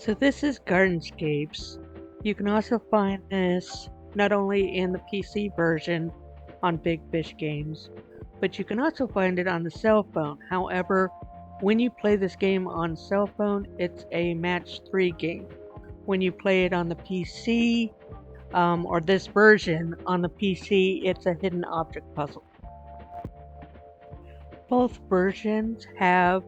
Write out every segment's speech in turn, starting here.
So this is Gardenscapes. You can also find this not only in the PC version on Big Fish Games, but you can also find it on the cell phone. However, when you play this game on cell phone, it's a match 3 game. When you play it on the PC, or this version on the PC, it's a hidden object puzzle. Both versions have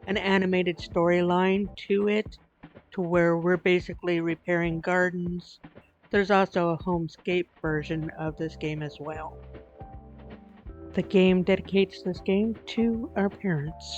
an animated storyline to it, to where we're basically repairing gardens. There's also a homescape version of this game as well. The game dedicates this game to our parents.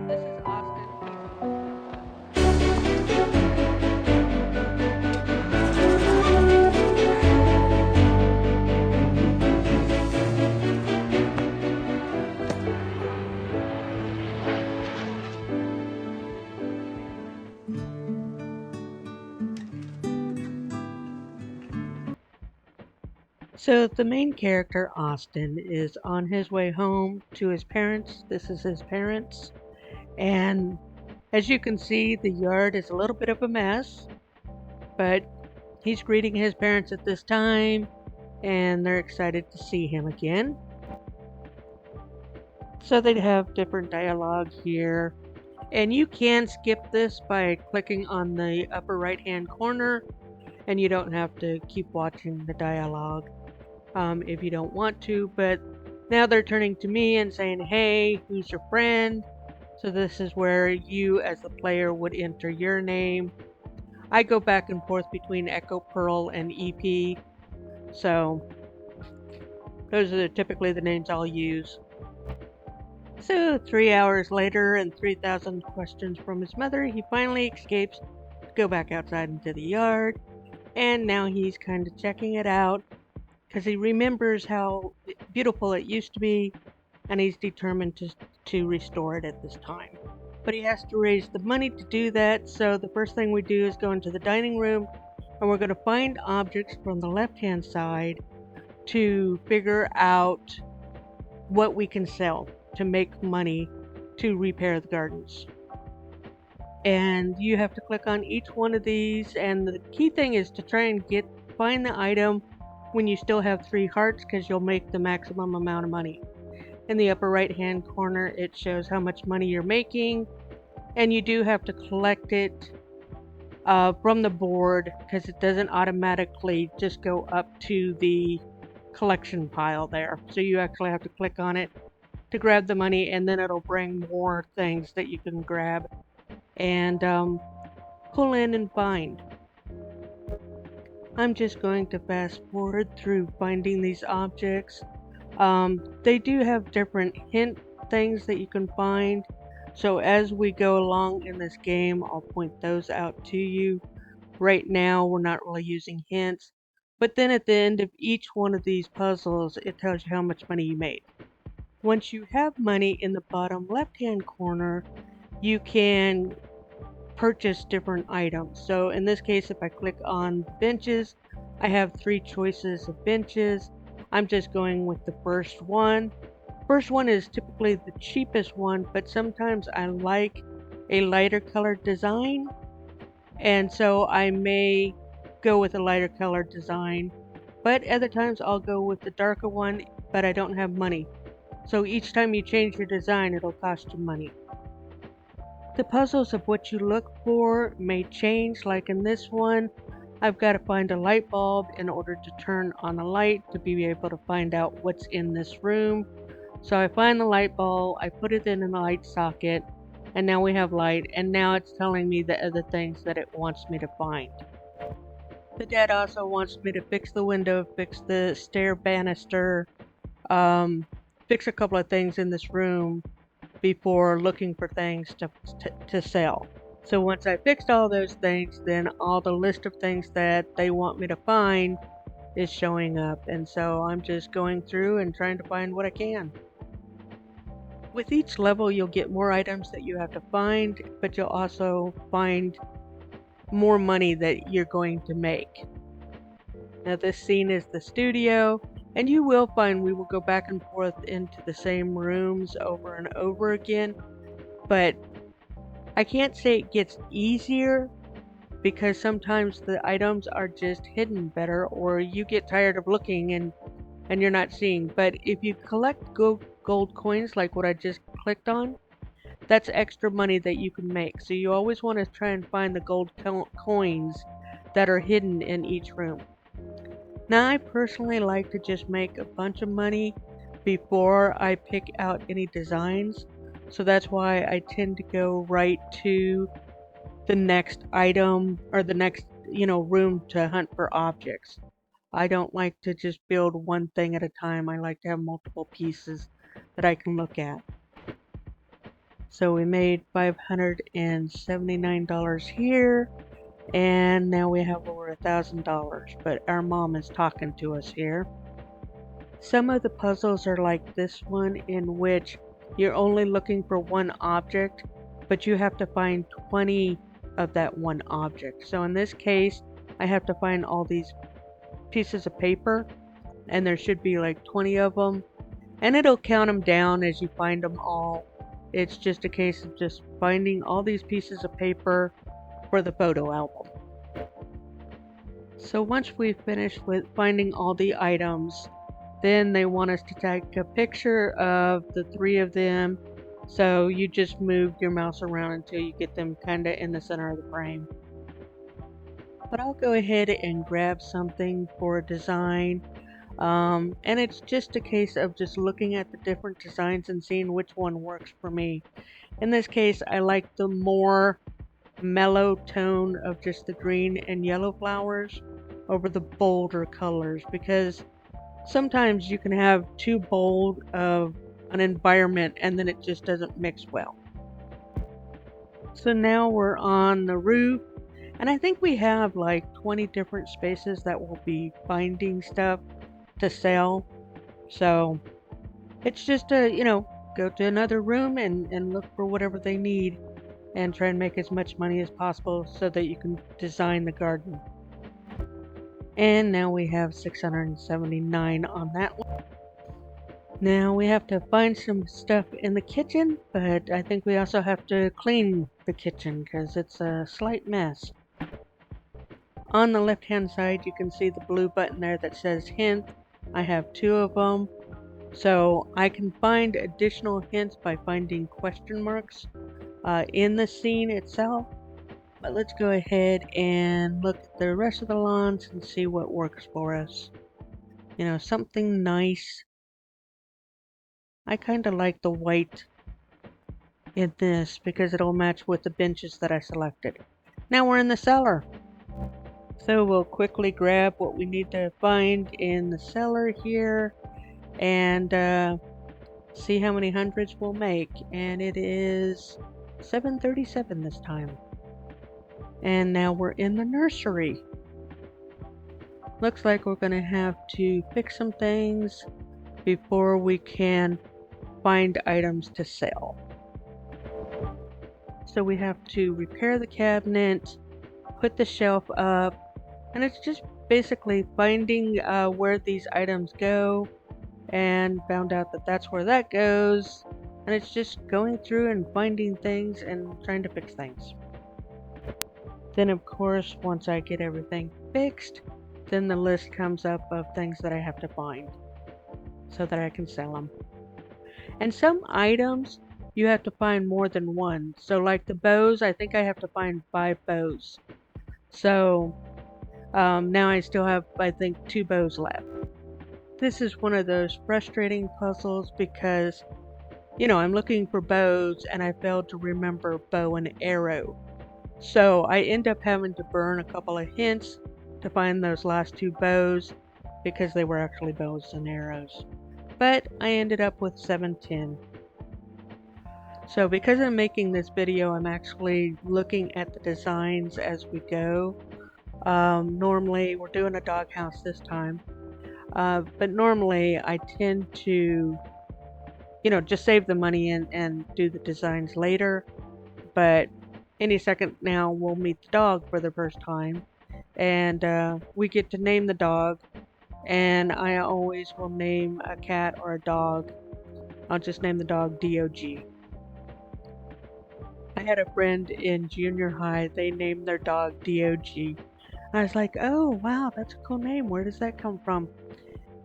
This is So the main character, Austin, is on his way home to his parents. This is his parents. And as you can see, the yard is a little bit of a mess, but he's greeting his parents at this time, and they're excited to see him again. So they have different dialogue here. And you can skip this by clicking on the upper right hand corner, and you don't have to keep watching the dialogue if you don't want to. But now they're turning to me and saying, "Hey, who's your friend?" So this is where you as the player would enter your name. I go back and forth between Echo Pearl and EP, so those are typically the names I'll use. So 3 hours later and 3,000 questions from his mother, he finally escapes to go back outside into the yard. And now he's kind of checking it out because he remembers how beautiful it used to be, and he's determined to restore it at this time. But he has to raise the money to do that, so the first thing we do is go into the dining room, and we're going to find objects from the left-hand side to figure out what we can sell to make money to repair the gardens. And you have to click on each one of these, and the key thing is to try and find the item when you still have 3 hearts, because you'll make the maximum amount of money. In the upper right hand corner, it shows how much money you're making, and you do have to collect it from the board, because it doesn't automatically just go up to the collection pile there. So you actually have to click on it to grab the money, and then it'll bring more things that you can grab and pull in and find. I'm just going to fast forward through finding these objects. They do have different hint things that you can find, so as we go along in this game, I'll point those out to you. Right now, we're not really using hints, but then at the end of each one of these puzzles, it tells you how much money you made. Once you have money in the bottom left-hand corner, you can purchase different items. So in this case, if I click on benches, I have 3 choices of benches. I'm just going with the first one. First one is typically the cheapest one, but sometimes I like a lighter colored design, and so I may go with a lighter colored design, but other times I'll go with the darker one, but I don't have money. So each time you change your design, it'll cost you money. The puzzles of what you look for may change, like in this one, I've got to find a light bulb in order to turn on a light to be able to find out what's in this room. So I find the light bulb, I put it in the light socket, and now we have light, and now it's telling me the other things that it wants me to find. The dad also wants me to fix the window, fix the stair banister, um, fix a couple of things in this room before looking for things to sell. So once I fixed all those things, then all the list of things that they want me to find is showing up. And so I'm just going through and trying to find what I can. With each level, you'll get more items that you have to find, but you'll also find more money that you're going to make. Now this scene is the studio, and you will find we will go back and forth into the same rooms over and over again, but I can't say it gets easier because sometimes the items are just hidden better, or you get tired of looking and you're not seeing. But if you collect gold coins like what I just clicked on, that's extra money that you can make. So you always want to try and find the gold coins that are hidden in each room. Now I personally like to just make a bunch of money before I pick out any designs. So that's why I tend to go right to the next item or the next, room to hunt for objects. I don't like to just build one thing at a time. I like to have multiple pieces that I can look at. So we made $579 here, and now we have over $1,000, but our mom is talking to us here. Some of the puzzles are like this one, in which you're only looking for one object, but you have to find 20 of that one object. So in this case, I have to find all these pieces of paper, and there should be like 20 of them, and it'll count them down as you find them all. It's just a case of just finding all these pieces of paper for the photo album. So once we finish with finding all the items, then they want us to take a picture of the three of them. So you just move your mouse around until you get them kind of in the center of the frame. But I'll go ahead and grab something for a design. And it's just a case of just looking at the different designs and seeing which one works for me. In this case, I like the more mellow tone of just the green and yellow flowers over the bolder colors, because sometimes you can have too bold of an environment and then it just doesn't mix well. So now we're on the roof, and I think we have like 20 different spaces that will be finding stuff to sell. So it's just go to another room and look for whatever they need and try and make as much money as possible so that you can design the garden. And now we have 679 on that one. Now we have to find some stuff in the kitchen, but I think we also have to clean the kitchen because it's a slight mess. On the left hand side you can see the blue button there that says hint. I have 2 of them. So I can find additional hints by finding question marks in the scene itself. But let's go ahead and look at the rest of the lawns and see what works for us. Something nice. I kind of like the white in this because it'll match with the benches that I selected. Now we're in the cellar. So we'll quickly grab what we need to find in the cellar here and see how many hundreds we'll make. And it is 737 this time. And now we're in the nursery. Looks like we're going to have to fix some things before we can find items to sell. So we have to repair the cabinet, put the shelf up, and it's just basically finding where these items go, and found out that that's where that goes, and it's just going through and finding things and trying to fix things. Then of course, once I get everything fixed, then the list comes up of things that I have to find so that I can sell them. And some items you have to find more than one. So like the bows, I think I have to find 5 bows. So now I still have, I think, 2 bows left. This is one of those frustrating puzzles because, I'm looking for bows and I failed to remember bow and arrow. So I end up having to burn a couple of hints to find those last 2 bows because they were actually bows and arrows. But I ended up with 710. So because I'm making this video, I'm actually looking at the designs as we go. Normally, we're doing a doghouse this time, but normally I tend to, just save the money and do the designs later. But any second now, we'll meet the dog for the first time, and we get to name the dog. And I always will name a cat or a dog. I'll just name the dog DOG. I had a friend in junior high, they named their dog DOG. I was like, oh, wow, that's a cool name. Where does that come from?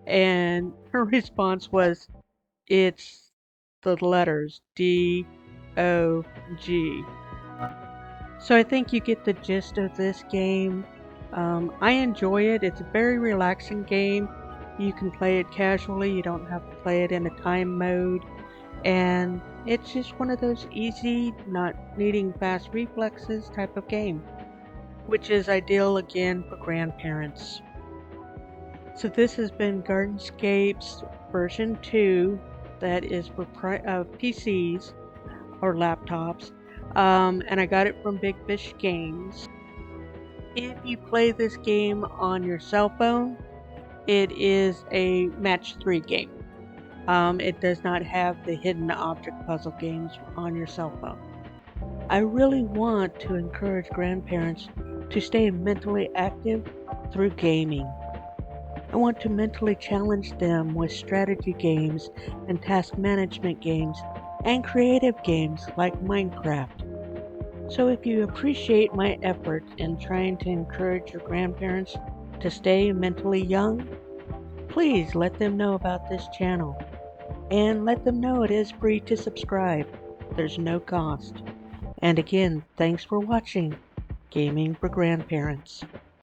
And her response was, it's the letters DOG. So I think you get the gist of this game. I enjoy it. It's a very relaxing game. You can play it casually. You don't have to play it in a time mode. And it's just one of those easy, not needing fast reflexes type of game, which is ideal again for grandparents. So this has been Gardenscapes version 2, that is for PCs or laptops, and I got it from Big Fish Games. If you play this game on your cell phone, it is a match 3 game. It does not have the hidden object puzzle games on your cell phone. I really want to encourage grandparents to stay mentally active through gaming. I want to mentally challenge them with strategy games and task management games and creative games like Minecraft. So if you appreciate my effort in trying to encourage your grandparents to stay mentally young, please let them know about this channel. And let them know it is free to subscribe. There's no cost. And again, thanks for watching Gaming for Grandparents.